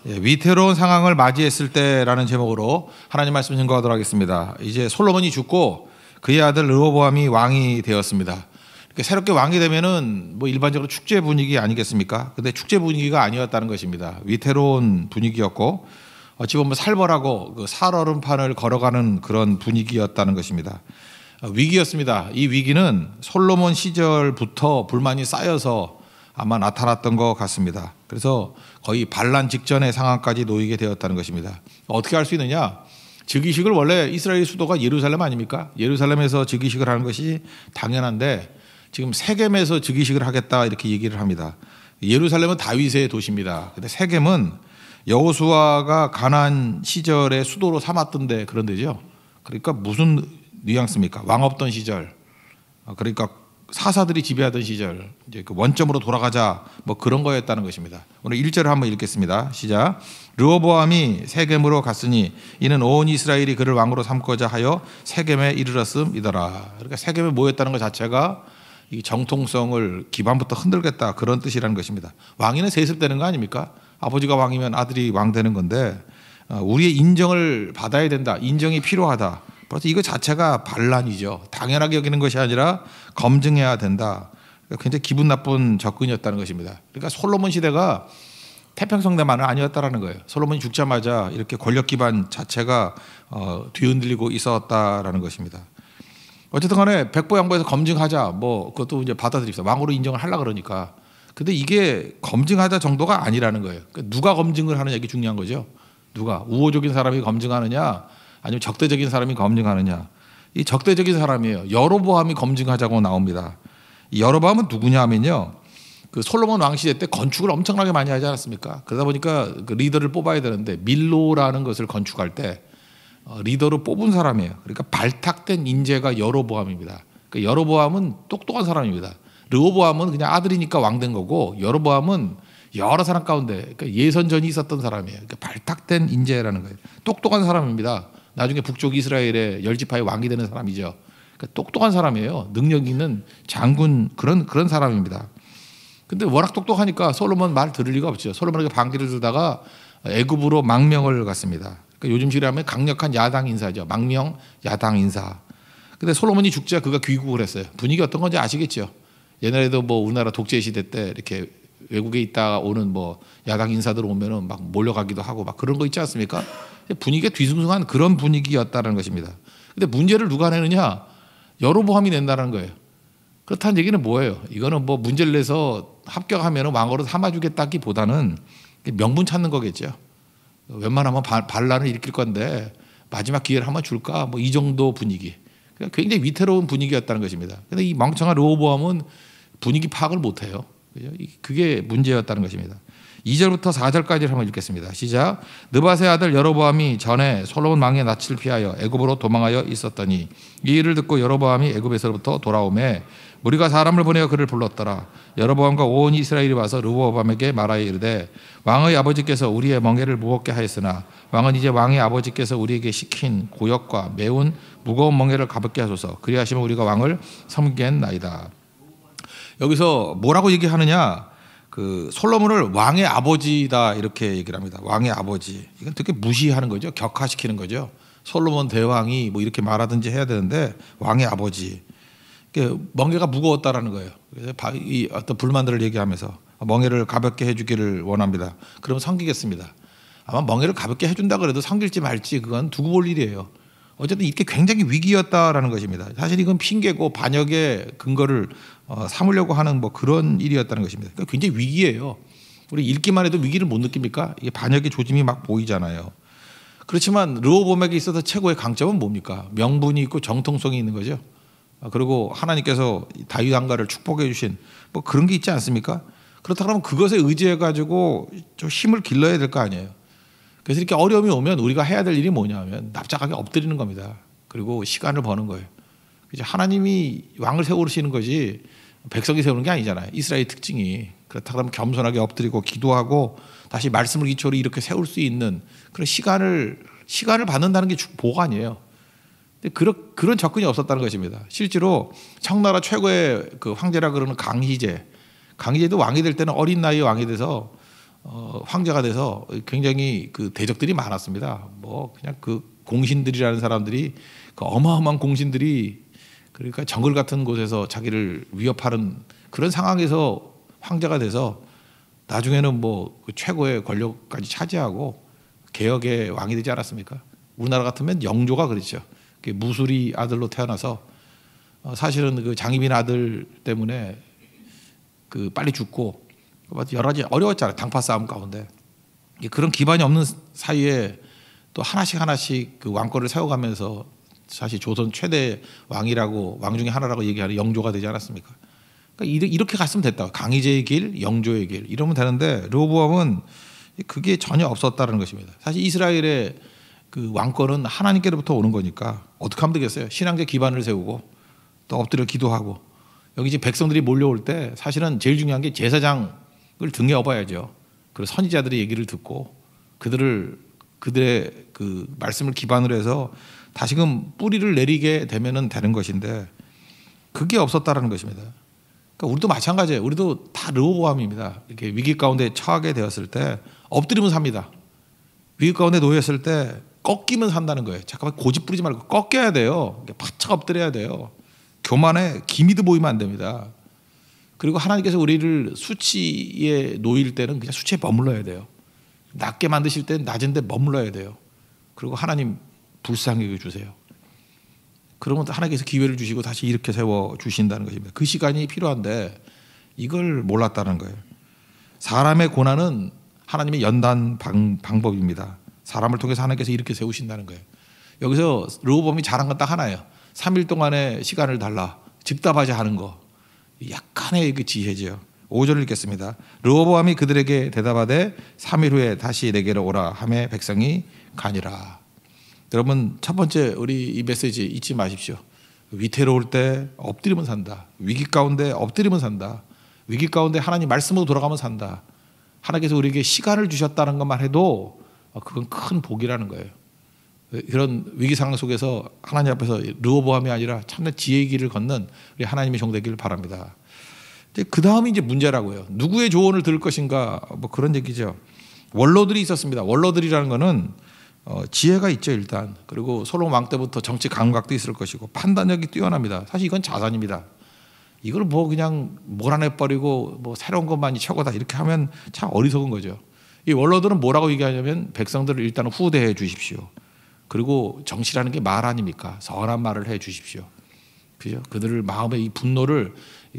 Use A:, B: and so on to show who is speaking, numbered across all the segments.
A: 위태로운 상황을 맞이했을 때라는 제목으로 하나님 말씀 증거하도록 하겠습니다. 이제 솔로몬이 죽고 그의 아들 르호보암이 왕이 되었습니다. 이렇게 새롭게 왕이 되면은 뭐 일반적으로 축제 분위기 아니겠습니까? 근데 축제 분위기가 아니었다는 것입니다. 위태로운 분위기였고 어찌 보면 살벌하고 그 살얼음판을 걸어가는 그런 분위기였다는 것입니다. 위기였습니다. 이 위기는 솔로몬 시절부터 불만이 쌓여서 아마 나타났던 것 같습니다. 그래서 거의 반란 직전의 상황까지 놓이게 되었다는 것입니다. 어떻게 할 수 있느냐? 즉위식을 원래 이스라엘 수도가 예루살렘 아닙니까? 예루살렘에서 즉위식을 하는 것이 당연한데 지금 세겜에서 즉위식을 하겠다 이렇게 얘기를 합니다. 예루살렘은 다윗의 도시입니다. 근데 세겜은 여호수아가 가나안 시절의 수도로 삼았던 데 그런 데죠. 그러니까 무슨 뉘앙스입니까? 왕 없던 시절. 그러니까 사사들이 지배하던 시절, 이제 그 원점으로 돌아가자 뭐 그런 거였다는 것입니다. 오늘 1절을 한번 읽겠습니다. 시작. 르호보암이 세겜으로 갔으니 이는 온 이스라엘이 그를 왕으로 삼고자 하여 세겜에 이르렀음이더라. 그러니까 세겜에 모였다는 것 자체가 이 정통성을 기반부터 흔들겠다 그런 뜻이라는 것입니다. 왕위는 세습되는 거 아닙니까? 아버지가 왕이면 아들이 왕 되는 건데 우리의 인정을 받아야 된다. 인정이 필요하다. 그래서 이거 자체가 반란이죠. 당연하게 여기는 것이 아니라 검증해야 된다. 굉장히 기분 나쁜 접근이었다는 것입니다. 그러니까 솔로몬 시대가 태평성대만은 아니었다라는 거예요. 솔로몬이 죽자마자 이렇게 권력 기반 자체가 뒤흔들리고 있었다라는 것입니다. 어쨌든 간에 백보양보에서 검증하자 뭐 그것도 이제 받아들입시다. 왕으로 인정을 하려고 그러니까. 근데 이게 검증하자 정도가 아니라는 거예요. 그러니까 누가 검증을 하느냐 이게 중요한 거죠. 누가 우호적인 사람이 검증하느냐 아니면 적대적인 사람이 검증하느냐. 이 적대적인 사람이에요. 여로보암이 검증하자고 나옵니다. 이 여로보암은 누구냐 하면요. 그 솔로몬 왕 시대 때 건축을 엄청나게 많이 하지 않았습니까? 그러다 보니까 그 리더를 뽑아야 되는데 밀로라는 것을 건축할 때 리더로 뽑은 사람이에요. 그러니까 발탁된 인재가 여로보암입니다. 그러니까 여로보암은 똑똑한 사람입니다. 르호보암은 그냥 아들이니까 왕 된 거고 여로보암은 여러 사람 가운데 그러니까 예선전이 있었던 사람이에요. 그러니까 발탁된 인재라는 거예요. 똑똑한 사람입니다. 나중에 북쪽 이스라엘의 열지파의 왕이 되는 사람이죠. 그러니까 똑똑한 사람이에요. 능력 있는 장군 그런 사람입니다. 근데 워낙 똑똑하니까 솔로몬 말 들을 리가 없죠. 솔로몬에게 반기를 들다가 애굽으로 망명을 갔습니다. 그러니까 요즘식으로 하면 강력한 야당 인사죠. 망명 야당 인사. 근데 솔로몬이 죽자 그가 귀국을 했어요. 분위기 어떤 건지 아시겠죠. 옛날에도 뭐 우리나라 독재 시대 때 이렇게 외국에 있다가 오는 뭐 야당 인사들 오면은 막 몰려가기도 하고 막 그런 거 있지 않습니까? 분위기가 뒤숭숭한 그런 분위기였다는 것입니다. 근데 문제를 누가 내느냐? 여로보암이 낸다는 거예요. 그렇다는 얘기는 뭐예요? 이거는 뭐 문제를 내서 합격하면 왕으로 삼아주겠다기보다는 명분 찾는 거겠죠. 웬만하면 반란을 일으킬 건데 마지막 기회를 한번 줄까? 뭐 이 정도 분위기. 굉장히 위태로운 분위기였다는 것입니다. 근데 이 멍청한 르호보암은 분위기 파악을 못해요. 그게 문제였다는 것입니다. 2절부터 4절까지를 한번 읽겠습니다. 시작. 느밧의 아들 여로보암이 전에 솔로몬 왕의 낯을 피하여 애굽으로 도망하여 있었더니 이 일을 듣고 여로보암이 애굽에서부터 돌아오매 무리가 사람을 보내어 그를 불렀더라. 여로보암과 온 이스라엘이 와서 르호보암에게 말하여 이르되 왕의 아버지께서 우리의 멍에를 무겁게 하였으나 왕은 이제 왕의 아버지께서 우리에게 시킨 고역과 매운 무거운 멍에를 가볍게 하소서. 그리하시면 우리가 왕을 섬기겠나이다. 여기서 뭐라고 얘기하느냐? 그 솔로몬을 왕의 아버지다 이렇게 얘기를 합니다. 왕의 아버지. 이건 되게 무시하는 거죠. 격하시키는 거죠. 솔로몬 대왕이 뭐 이렇게 말하든지 해야 되는데 왕의 아버지. 멍에가 무거웠다라는 거예요. 그래서 이 어떤 불만들을 얘기하면서 멍에를 가볍게 해주기를 원합니다. 그러면 섬기겠습니다. 아마 멍에를 가볍게 해준다 그래도 섬길지 말지 그건 두고 볼 일이에요. 어쨌든 이게 굉장히 위기였다라는 것입니다. 사실 이건 핑계고 반역의 근거를 삼으려고 하는 뭐 그런 일이었다는 것입니다. 그러니까 굉장히 위기예요. 우리 읽기만 해도 위기를 못 느낍니까? 이게 반역의 조짐이 막 보이잖아요. 그렇지만 르호보암에게 있어서 최고의 강점은 뭡니까? 명분이 있고 정통성이 있는 거죠. 그리고 하나님께서 다윗 왕가를 축복해 주신 뭐 그런 게 있지 않습니까? 그렇다 그러면 그것에 의지해 가지고 좀 힘을 길러야 될 거 아니에요. 그래서 이렇게 어려움이 오면 우리가 해야 될 일이 뭐냐면 납작하게 엎드리는 겁니다. 그리고 시간을 버는 거예요. 하나님이 왕을 세우시는 것이 백성이 세우는 게 아니잖아요. 이스라엘 특징이. 그렇다 그러면 겸손하게 엎드리고 기도하고 다시 말씀을 기초로 이렇게 세울 수 있는 그런 시간을 받는다는 게 보관이에요. 근데 그런 접근이 없었다는 것입니다. 실제로 청나라 최고의 그 황제라 그러는 강희제도 왕이 될 때는 어린 나이에 왕이 돼서 황제가 돼서 굉장히 그 대적들이 많았습니다. 뭐 그냥 그 공신들이라는 사람들이 그 어마어마한 공신들이 그러니까 정글 같은 곳에서 자기를 위협하는 그런 상황에서 황제가 돼서 나중에는 뭐 그 최고의 권력까지 차지하고 개혁의 왕이 되지 않았습니까? 우리나라 같으면 영조가 그렇죠. 무술이 아들로 태어나서 사실은 그 장희빈 아들 때문에 그 빨리 죽고 여러 가지 어려웠잖아요. 당파 싸움 가운데 그런 기반이 없는 사이에 또 하나씩 그 왕권을 세워가면서 사실 조선 최대 왕이라고 왕 중에 하나라고 얘기하는 영조가 되지 않았습니까? 그러니까 이렇게 갔으면 됐다. 강희제의 길, 영조의 길 이러면 되는데 르호보암은 그게 전혀 없었다는 것입니다. 사실 이스라엘의 그 왕권은 하나님께로부터 오는 거니까 어떻게 하면 되겠어요? 신앙적 기반을 세우고 또 엎드려 기도하고 여기 이제 백성들이 몰려올 때 사실은 제일 중요한 게 제사장을 등에 업어야죠. 그리고 선지자들의 얘기를 듣고 그들의 그 말씀을 기반으로 해서 다시금 뿌리를 내리게 되면은 되는 것인데 그게 없었다라는 것입니다. 그러니까 우리도 마찬가지예요. 우리도 다 르호보암입니다. 이렇게 위기 가운데 처하게 되었을 때 엎드리면 삽니다. 위기 가운데 놓였을 때 꺾이면 산다는 거예요. 잠깐만 고집 부리지 말고 꺾여야 돼요. 바짝 엎드려야 돼요. 교만에 기미도 보이면 안 됩니다. 그리고 하나님께서 우리를 수치에 놓일 때는 그냥 수치에 머물러야 돼요. 낮게 만드실 때는 낮은 데 머물러야 돼요. 그리고 하나님 불쌍히 여겨주세요. 그러면 하나님께서 기회를 주시고 다시 이렇게 세워주신다는 것입니다. 그 시간이 필요한데 이걸 몰랐다는 거예요. 사람의 고난은 하나님의 연단 방법입니다. 사람을 통해서 하나님께서 이렇게 세우신다는 거예요. 여기서 르호보암이 잘한 건 딱 하나예요. 3일 동안의 시간을 달라 즉답하지 않은 거. 약간의 그 지혜죠. 5절을 읽겠습니다. 르호보암이 그들에게 대답하되 3일 후에 다시 내게로 오라 하매 백성이 가니라. 여러분 첫 번째 우리 이 메시지 잊지 마십시오. 위태로울 때 엎드리면 산다. 위기 가운데 엎드리면 산다. 위기 가운데 하나님 말씀으로 돌아가면 산다. 하나님께서 우리에게 시간을 주셨다는 것만 해도 그건 큰 복이라는 거예요. 이런 위기 상황 속에서 하나님 앞에서 르호보암이 아니라 참된 지혜의 길을 걷는 우리 하나님의 종 되기를 바랍니다. 그 다음이 이제 문제라고요. 누구의 조언을 들을 것인가 뭐 그런 얘기죠. 원로들이 있었습니다. 원로들이라는 거는 지혜가 있죠 일단. 그리고 솔로몬 왕 때부터 정치 감각도 있을 것이고 판단력이 뛰어납니다. 사실 이건 자산입니다. 이걸 뭐 그냥 몰아내버리고 뭐 새로운 것만이 최고다 이렇게 하면 참 어리석은 거죠. 이 원로들은 뭐라고 얘기하냐면 백성들을 일단 후대해 주십시오. 그리고 정치라는 게 말 아닙니까? 선한 말을 해 주십시오. 그죠? 그들을 마음의 이 분노를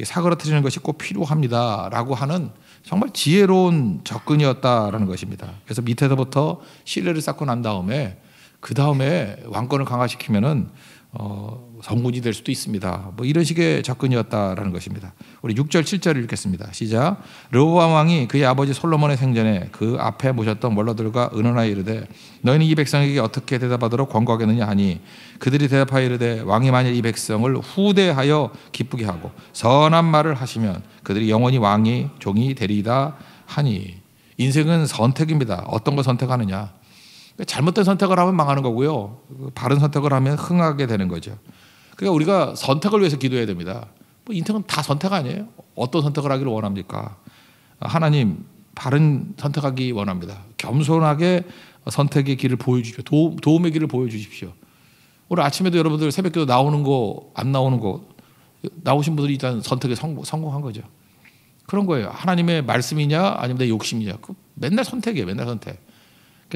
A: 사그러뜨리는 것이 꼭 필요합니다라고 하는 정말 지혜로운 접근이었다라는 것입니다. 그래서 밑에서부터 신뢰를 쌓고 난 다음에 그 다음에 왕권을 강화시키면은 성군이 될 수도 있습니다. 뭐 이런 식의 접근이었다라는 것입니다. 우리 6절 7절을 읽겠습니다. 시작. 르호보암 왕이 그의 아버지 솔로몬의 생전에 그 앞에 모셨던 원로들과 의논하여 이르되 너희는 이 백성에게 어떻게 대답하도록 권고하겠느냐 하니 그들이 대답하여 이르되 왕이 만일 이 백성을 후대하여 기쁘게 하고 선한 말을 하시면 그들이 영원히 왕이 종이 되리이다 하니. 인생은 선택입니다. 어떤 걸 선택하느냐. 잘못된 선택을 하면 망하는 거고요. 바른 선택을 하면 흥하게 되는 거죠. 그러니까 우리가 선택을 위해서 기도해야 됩니다. 뭐 인생은 다 선택 아니에요? 어떤 선택을 하기를 원합니까? 하나님 바른 선택하기 원합니다. 겸손하게 선택의 길을 보여주십시오. 도움의 길을 보여주십시오. 오늘 아침에도 여러분들 새벽기도 나오는 거 안 나오는 거 나오신 분들이 일단 선택에 성공한 거죠. 그런 거예요. 하나님의 말씀이냐 아니면 내 욕심이냐. 맨날 선택이에요. 맨날 선택.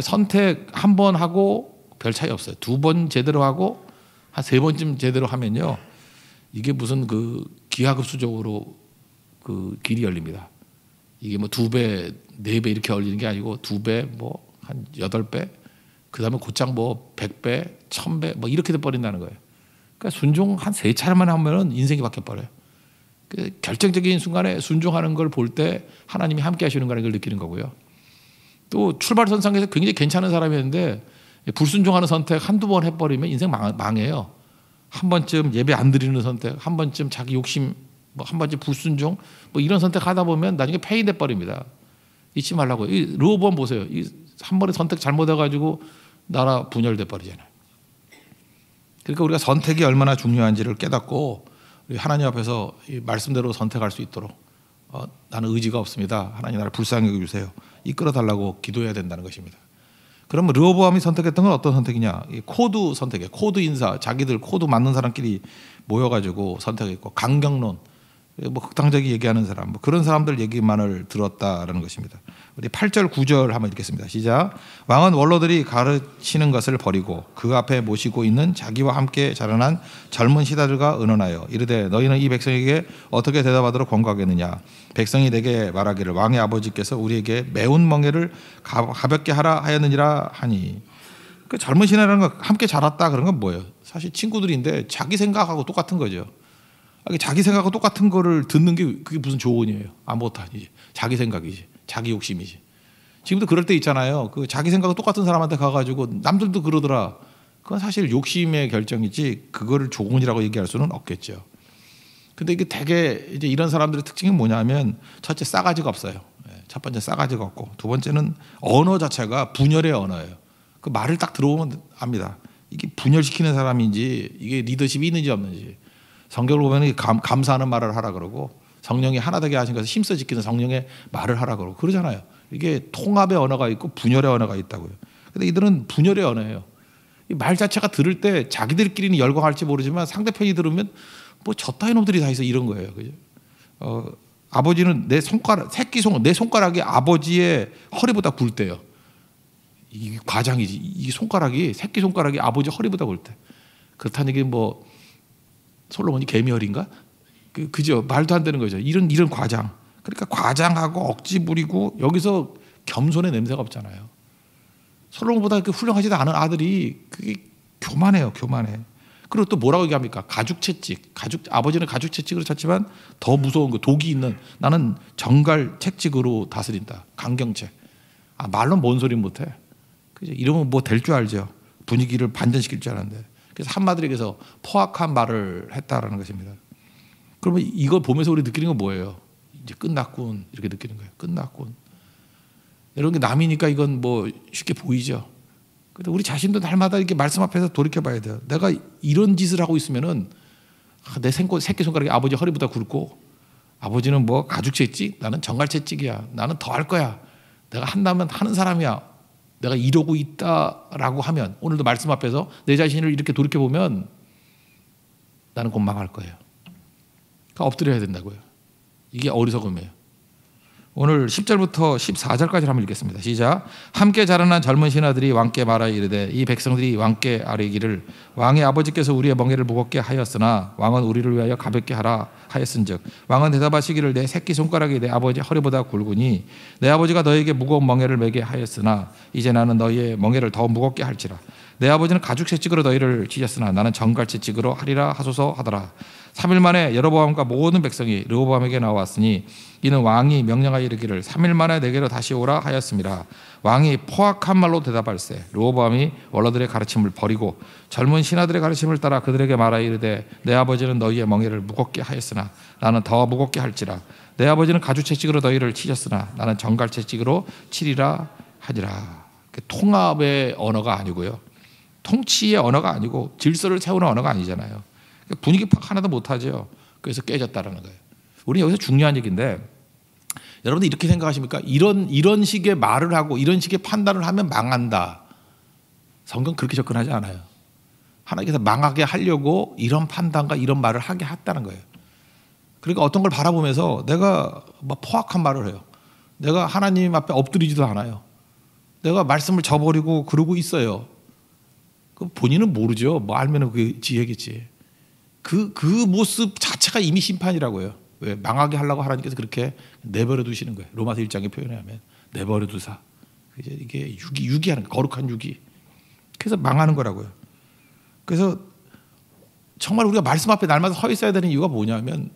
A: 선택 한 번 하고 별 차이 없어요. 2번 제대로 하고 한 3번쯤 제대로 하면요. 이게 무슨 그 기하급수적으로 그 길이 열립니다. 이게 뭐 2배, 4배 이렇게 열리는 게 아니고 2배, 뭐 한 8배, 그 다음에 곧장 뭐 100배, 1000배 뭐 이렇게 돼버린다는 거예요. 그러니까 순종 한 3차례만 하면은 인생이 바뀌어버려요. 결정적인 순간에 순종하는 걸 볼 때 하나님이 함께 하시는 거라는 걸 느끼는 거고요. 또 출발선상에서 굉장히 괜찮은 사람이었는데 불순종하는 선택 한두 번 해버리면 인생 망해요. 한 번쯤 예배 안 드리는 선택, 한 번쯤 자기 욕심, 뭐 한 번쯤 불순종, 뭐 이런 선택하다 보면 나중에 폐인돼 버립니다. 잊지 말라고요. 이 르호보암 보세요. 한 번에 선택 잘못해가지고 나라 분열돼 버리잖아요. 그러니까 우리가 선택이 얼마나 중요한지를 깨닫고 우리 하나님 앞에서 이 말씀대로 선택할 수 있도록 나는 의지가 없습니다. 하나님 나를 불쌍히 여겨주세요. 이끌어 달라고 기도해야 된다는 것입니다. 그러면 르호보암이 선택했던 건 어떤 선택이냐? 이 코드 선택이에요. 코드 인사, 자기들 코드 맞는 사람끼리 모여가지고 선택했고, 강경론, 뭐 극단적이 얘기하는 사람, 뭐 그런 사람들 얘기만을 들었다라는 것입니다. 우리 8절 9절 한번 읽겠습니다. 시작. 왕은 원로들이 가르치는 것을 버리고 그 앞에 모시고 있는 자기와 함께 자라난 젊은 시다들과 의논하여 이르되 너희는 이 백성에게 어떻게 대답하도록 권고하겠느냐. 백성이 내게 말하기를 왕의 아버지께서 우리에게 매운 멍에를 가볍게 하라 하였느니라 하니. 그 젊은 시다라는 거 함께 자랐다 그런 건 뭐예요? 사실 친구들인데 자기 생각하고 똑같은 거죠. 자기 생각하고 똑같은 거를 듣는 게 그게 무슨 조언이에요? 아무것도 아니지. 자기 생각이지. 자기 욕심이지. 지금도 그럴 때 있잖아요. 그 자기 생각하고 똑같은 사람한테 가가지고 남들도 그러더라. 그건 사실 욕심의 결정이지 그거를 조언이라고 얘기할 수는 없겠죠. 근데 이게 되게 이제 이런 사람들의 특징이 뭐냐면 첫째 싸가지가 없어요. 첫 번째 싸가지가 없고 두 번째는 언어 자체가 분열의 언어예요. 그 말을 딱 들어보면 압니다. 이게 분열시키는 사람인지 이게 리더십이 있는지 없는지. 성경을 보면 감사하는 말을 하라 그러고 성령이 하나 되게 하신 것을 힘써 지키는 성령의 말을 하라 그러고 그러잖아요. 이게 통합의 언어가 있고 분열의 언어가 있다고요. 근데 이들은 분열의 언어예요. 이 말 자체가 들을 때 자기들끼리는 열광할지 모르지만 상대편이 들으면 뭐 저따위 놈들이 다 있어 이런 거예요. 그죠? 아버지는 내 손가락이 아버지의 허리보다 굵대요. 이 과장이지. 이 손가락이 새끼 손가락이 아버지 허리보다 굵대. 그렇다는 얘기는 뭐 솔로몬이 개미허리인가? 그죠? 말도 안 되는 거죠. 이런 과장. 그러니까 과장하고 억지 부리고 여기서 겸손의 냄새가 없잖아요. 솔로몬보다 그 훌륭하지도 않은 아들이 그게 교만해요. 교만해. 그리고 또 뭐라고 얘기합니까? 가죽채찍. 아버지는 가죽채찍으로 쳤지만 더 무서운 거 독이 있는 나는 정갈채찍으로 다스린다. 강경채. 말로 뭔 소리 못해. 그죠? 이러면 뭐 될 줄 알죠. 분위기를 반전시킬 줄 알았는데. 그래서 한마디로 포악한 말을 했다라는 것입니다. 그러면 이걸 보면서 우리 느끼는 건 뭐예요? 이제 끝났군 이렇게 느끼는 거예요. 끝났군. 여러분 남이니까 이건 뭐 쉽게 보이죠. 근데 우리 자신도 날마다 이렇게 말씀 앞에서 돌이켜봐야 돼요. 내가 이런 짓을 하고 있으면은 내 새끼 손가락이 아버지 허리보다 굵고 아버지는 뭐 가죽채찍 나는 정갈채찍이야. 나는 더 할 거야. 내가 한다면 하는 사람이야. 내가 이러고 있다라고 하면 오늘도 말씀 앞에서 내 자신을 이렇게 돌이켜보면 나는 곧 망할 거예요. 그러니까 엎드려야 된다고요. 이게 어리석음이에요. 오늘 10절부터 14절까지 한번 읽겠습니다. 시작. 함께 자라난 젊은 신하들이 왕께 말하여 이르되 이 백성들이 왕께 아뢰기를 왕의 아버지께서 우리의 멍에를 무겁게 하였으나 왕은 우리를 위하여 가볍게 하라 하였은즉 왕은 대답하시기를 내 새끼 손가락이 내 아버지 허리보다 굵으니 내 아버지가 너에게 무거운 멍에를 매게 하였으나 이제 나는 너희의 멍에를 더 무겁게 할지라. 내 아버지는 가죽채찍으로 너희를 찢었으나 나는 정갈채찍으로 하리라 하소서 하더라. 3일 만에 여로보암과 모든 백성이 르호보암에게 나왔으니 이는 왕이 명령하여 이르기를 3일 만에 내게로 다시 오라 하였습니다. 왕이 포악한 말로 대답할세 르호보암이 원로들의 가르침을 버리고 젊은 신하들의 가르침을 따라 그들에게 말하여 이르되 내 아버지는 너희의 멍에를 무겁게 하였으나 나는 더 무겁게 할지라. 내 아버지는 가죽채찍으로 너희를 치셨으나 나는 정갈채찍으로 치리라 하니라. 통합의 언어가 아니고요. 통치의 언어가 아니고 질서를 세우는 언어가 아니잖아요. 분위기 파악 하나도 못하죠. 그래서 깨졌다라는 거예요. 우리는 여기서 중요한 얘기인데 여러분들 이렇게 생각하십니까? 이런 식의 말을 하고 이런 식의 판단을 하면 망한다. 성경 그렇게 접근하지 않아요. 하나님께서 망하게 하려고 이런 판단과 이런 말을 하게 했다는 거예요. 그러니까 어떤 걸 바라보면서 내가 막 포악한 말을 해요. 내가 하나님 앞에 엎드리지도 않아요. 내가 말씀을 저버리고 그러고 있어요. 본인은 모르죠. 뭐 알면은 그게 지혜겠지. 그 모습 자체가 이미 심판이라고요. 왜? 망하게 하려고 하나님께서 그렇게 내버려 두시는 거예요. 로마서 1장에 표현에 하면 내버려 두사. 이게 유기하는 거룩한 유기. 그래서 망하는 거라고요. 그래서 정말 우리가 말씀 앞에 날마다 서 있어야 되는 이유가 뭐냐면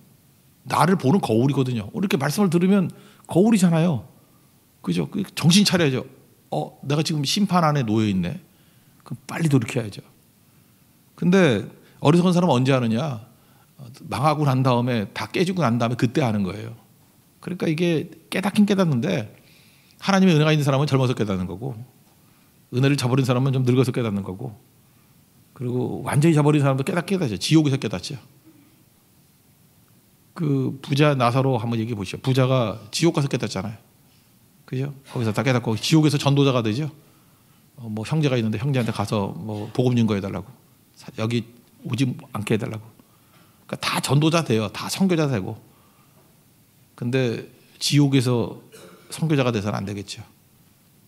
A: 나를 보는 거울이거든요. 이렇게 말씀을 들으면 거울이잖아요. 그죠? 정신 차려야죠. 내가 지금 심판 안에 놓여 있네. 그럼 빨리 돌이켜야죠. 근데 어리석은 사람은 언제 하느냐? 망하고 난 다음에 다 깨지고 난 다음에 그때 하는 거예요. 그러니까 이게 깨닫긴 깨닫는데 하나님의 은혜가 있는 사람은 젊어서 깨닫는 거고 은혜를 저버린 사람은 좀 늙어서 깨닫는 거고 그리고 완전히 저버린 사람도 깨닫죠. 지옥에서 깨닫죠. 그 부자 나사로 한번 얘기해 보시죠. 부자가 지옥 가서 깨닫잖아요. 그죠? 거기서 다 깨닫고 지옥에서 전도자가 되죠. 뭐 형제가 있는데 형제한테 가서 뭐 복음 증거해달라고, 여기 오지 않게 해달라고. 그러니까 다 전도자 돼요. 다 선교자 되고. 근데 지옥에서 선교자가 돼서는 안 되겠죠.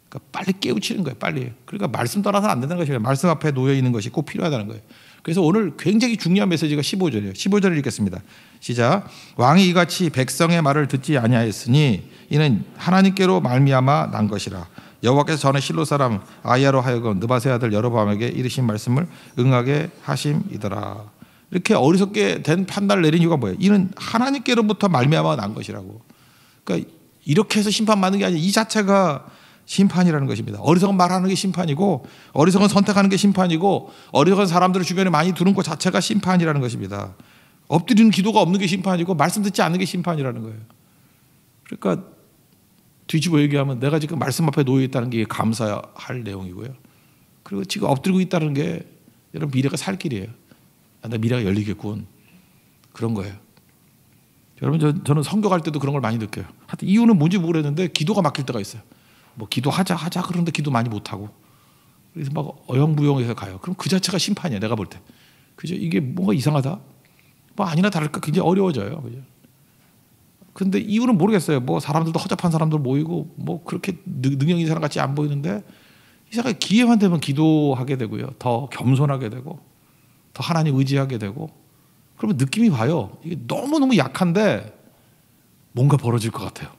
A: 그러니까 빨리 깨우치는 거예요. 빨리. 그러니까 말씀 떠나서는 안 된다는 것이에요. 말씀 앞에 놓여 있는 것이 꼭 필요하다는 거예요. 그래서 오늘 굉장히 중요한 메시지가 15절이에요. 15절을 읽겠습니다. 시작. 왕이 이같이 백성의 말을 듣지 아니하였으니 이는 하나님께로 말미암아 난 것이라. 여호와께서 전에 실로 사람 아이야로 하여금 느바세 아들 여로보암에게 이르신 말씀을 응하게 하심이더라. 이렇게 어리석게 된 판단을 내린 이유가 뭐예요? 이는 하나님께로부터 말미암아 난 것이라고. 그러니까 이렇게 해서 심판받는 게 아니라 이 자체가 심판이라는 것입니다. 어리석은 말하는 게 심판이고, 어리석은 선택하는 게 심판이고, 어리석은 사람들을 주변에 많이 두는 것 자체가 심판이라는 것입니다. 엎드리는 기도가 없는 게 심판이고, 말씀 듣지 않는 게 심판이라는 거예요. 그러니까 뒤집어 얘기하면 내가 지금 말씀 앞에 놓여 있다는 게 감사할 내용이고요. 그리고 지금 엎드리고 있다는 게 여러분 미래가 살 길이에요. 내 미래가 열리겠군. 그런 거예요. 여러분 저는 선교 갈 때도 그런 걸 많이 느껴요. 하여튼 이유는 뭔지 모르겠는데 기도가 막힐 때가 있어요. 뭐 기도하자 그러는데 기도 많이 못 하고, 그래서 막 어영부영해서 가요. 그럼 그 자체가 심판이야. 내가 볼 때. 그죠? 이게 뭔가 이상하다. 뭐 아니나 다를까 굉장히 어려워져요. 그죠? 근데 이유는 모르겠어요. 뭐 사람들도 허접한 사람들 모이고 뭐 그렇게 능력 있는 사람 같이 안 보이는데, 이상하게 기회만 되면 기도하게 되고요. 더 겸손하게 되고, 더 하나님 의지하게 되고, 그러면 느낌이 와요. 이게 너무너무 약한데 뭔가 벌어질 것 같아요.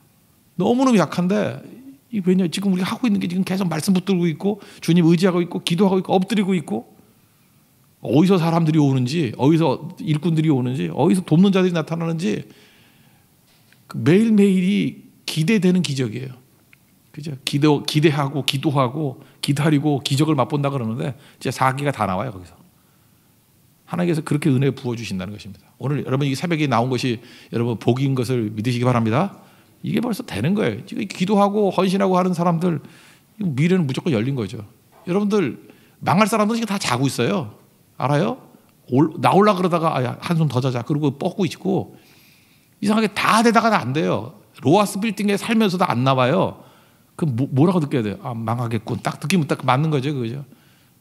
A: 너무너무 약한데, 이 왜냐, 지금 우리가 하고 있는 게 지금 계속 말씀 붙들고 있고, 주님 의지하고 있고, 기도하고 있고, 엎드리고 있고, 어디서 사람들이 오는지, 어디서 일꾼들이 오는지, 어디서 돕는 자들이 나타나는지 매일매일이 기대되는 기적이에요. 그죠? 기대하고 기도하고 기다리고 기적을 맛본다 그러는데 이제 사기가 다 나와요. 거기서 하나님께서 그렇게 은혜 부어 주신다는 것입니다. 오늘 여러분 이 새벽에 나온 것이 여러분 복인 것을 믿으시기 바랍니다. 이게 벌써 되는 거예요. 지금 기도하고 헌신하고 하는 사람들 미래는 무조건 열린 거죠. 여러분들 망할 사람들은 지금 다 자고 있어요. 알아요? 나올라 그러다가 한숨 더 자자 그러고 뻗고 있고, 이상하게 다 되다가 안 돼요. 로하스 빌딩에 살면서도 안 나와요. 그럼 뭐라고 느껴야 돼요? 아, 망하겠군. 딱 느끼면 딱 맞는 거죠, 그죠?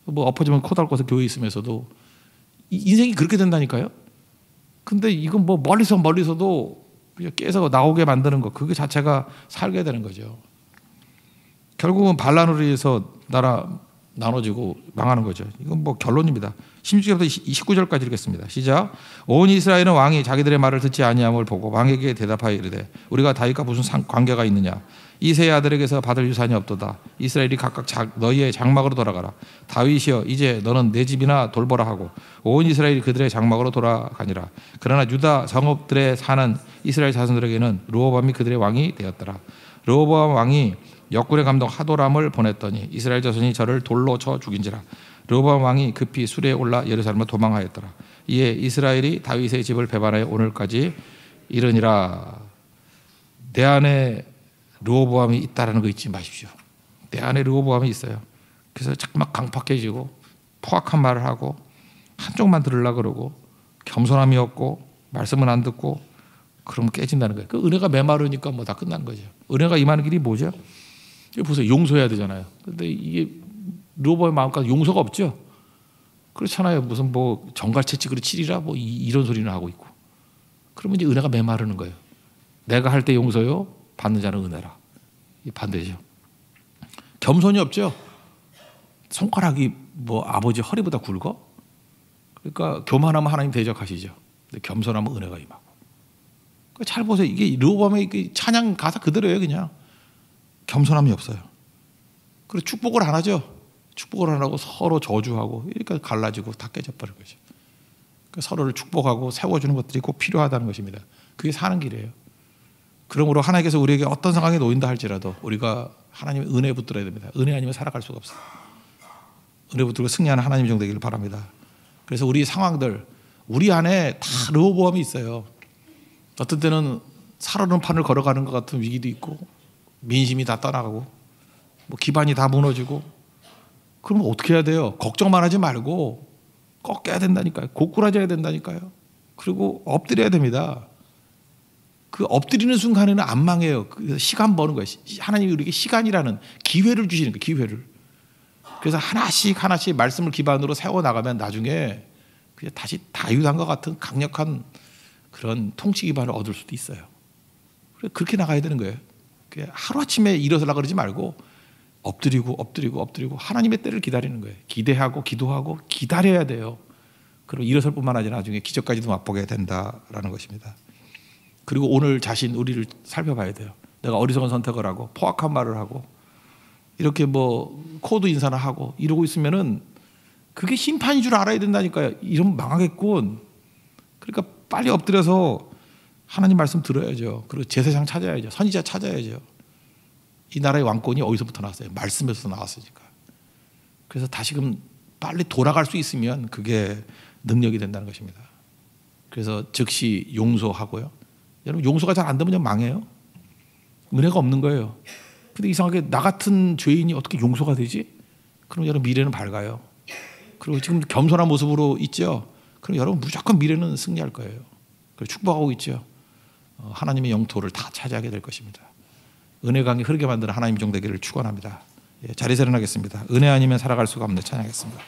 A: 뭐 엎어지면 코 닳고서 교회에 있으면서도 인생이 그렇게 된다니까요. 근데 이건 뭐 멀리서도 그냥 깨서 나오게 만드는 거, 그게 자체가 살게 되는 거죠. 결국은 반란으로 인해서 나라 나눠지고 망하는 거죠. 이건 뭐 결론입니다. 16절부터 19절까지 읽겠습니다. 시작. 온 이스라엘은 왕이 자기들의 말을 듣지 아니함을 보고 왕에게 대답하여 이르되 우리가 다윗과 무슨 관계가 있느냐. 이 세 아들에게서 받을 유산이 없도다. 이스라엘이 각각 너희의 장막으로 돌아가라. 다윗이여 이제 너는 내 집이나 돌보라 하고 온 이스라엘이 그들의 장막으로 돌아가니라. 그러나 유다 성읍들에 사는 이스라엘 자손들에게는 르호보암이 그들의 왕이 되었더라. 르호보암 왕이 역군의 감독 하도람을 보냈더니 이스라엘 자손이 저를 돌로 쳐 죽인지라. 르호보암 왕이 급히 수레에 올라 예루살렘으로 도망하였더라. 이에 이스라엘이 다윗의 집을 배반하여 오늘까지 이르니라. 내 안에 르호보암이 있다라는 거 잊지 마십시오. 내 안에 르호보암이 있어요. 그래서 자꾸만 강팍해지고 포악한 말을 하고 한쪽만 들으려고 그러고 겸손함이 없고 말씀은 안 듣고 그러면 깨진다는 거예요. 그 은혜가 메마르니까 뭐 다 끝나는 거죠. 은혜가 임하는 길이 뭐죠? 이거 보세요. 용서해야 되잖아요. 근데 이게 르호보암의 마음까지 용서가 없죠. 그렇잖아요. 무슨 뭐 정갈채찍으로 치리라 뭐 이런 소리는 하고 있고. 그러면 이제 은혜가 메마르는 거예요. 내가 할 때 용서요, 받는 자는 은혜라. 이 반대죠. 겸손이 없죠. 손가락이 뭐 아버지 허리보다 굵어? 그러니까 교만하면 하나님 대적하시죠. 근데 겸손하면 은혜가 임하고. 잘 보세요. 이게 르호보암의 찬양 가사 그대로예요. 그냥 겸손함이 없어요. 그리고 축복을 안 하죠. 축복을 안 하고 서로 저주하고 이렇게 갈라지고 다 깨져버린 거죠. 그러니까 서로를 축복하고 세워주는 것들이 꼭 필요하다는 것입니다. 그게 사는 길이에요. 그러므로 하나님께서 우리에게 어떤 상황에 놓인다 할지라도 우리가 하나님의 은혜에 붙들어야 됩니다. 은혜 아니면 살아갈 수가 없어요. 은혜 붙들고 승리하는 하나님 정 되기를 바랍니다. 그래서 우리 상황들, 우리 안에 다 르호보암이 있어요. 어떤 때는 살아오는 판을 걸어가는 것 같은 위기도 있고, 민심이 다 떠나가고, 뭐 기반이 다 무너지고, 그러면 어떻게 해야 돼요? 걱정만 하지 말고 꺾여야 된다니까요. 고꾸라져야 된다니까요. 그리고 엎드려야 됩니다. 그 엎드리는 순간에는 안 망해요. 그래서 시간 버는 거예요. 하나님이 우리에게 시간이라는 기회를 주시는 거예요. 기회를. 그래서 하나씩 말씀을 기반으로 세워나가면 나중에 그냥 다시 다윗왕과 같은 강력한 그런 통치 기반을 얻을 수도 있어요. 그렇게 나가야 되는 거예요. 하루아침에 일어서려고 그러지 말고 엎드리고 하나님의 때를 기다리는 거예요. 기대하고 기도하고 기다려야 돼요. 그리고 일어설 뿐만 아니라 나중에 기적까지도 맛보게 된다라는 것입니다. 그리고 오늘 자신 우리를 살펴봐야 돼요. 내가 어리석은 선택을 하고 포악한 말을 하고 이렇게 뭐 코드 인사나 하고 이러고 있으면은 그게 심판인 줄 알아야 된다니까요. 이러면 망하겠군. 그러니까 빨리 엎드려서 하나님 말씀 들어야죠. 그리고 제사장 찾아야죠. 선지자 찾아야죠. 이 나라의 왕권이 어디서부터 나왔어요? 말씀에서 나왔으니까. 그래서 다시금 빨리 돌아갈 수 있으면 그게 능력이 된다는 것입니다. 그래서 즉시 용서하고요. 여러분 용서가 잘 안 되면 망해요. 은혜가 없는 거예요. 근데 이상하게 나 같은 죄인이 어떻게 용서가 되지? 그럼 여러분 미래는 밝아요. 그리고 지금 겸손한 모습으로 있죠. 그럼 여러분 무조건 미래는 승리할 거예요. 그리고 축복하고 있죠. 하나님의 영토를 다 차지하게 될 것입니다. 은혜 강이 흐르게 만드는 하나님 종 되기를 축원합니다. 자리에서 일어나겠습니다. 은혜 아니면 살아갈 수가 없는 찬양하겠습니다.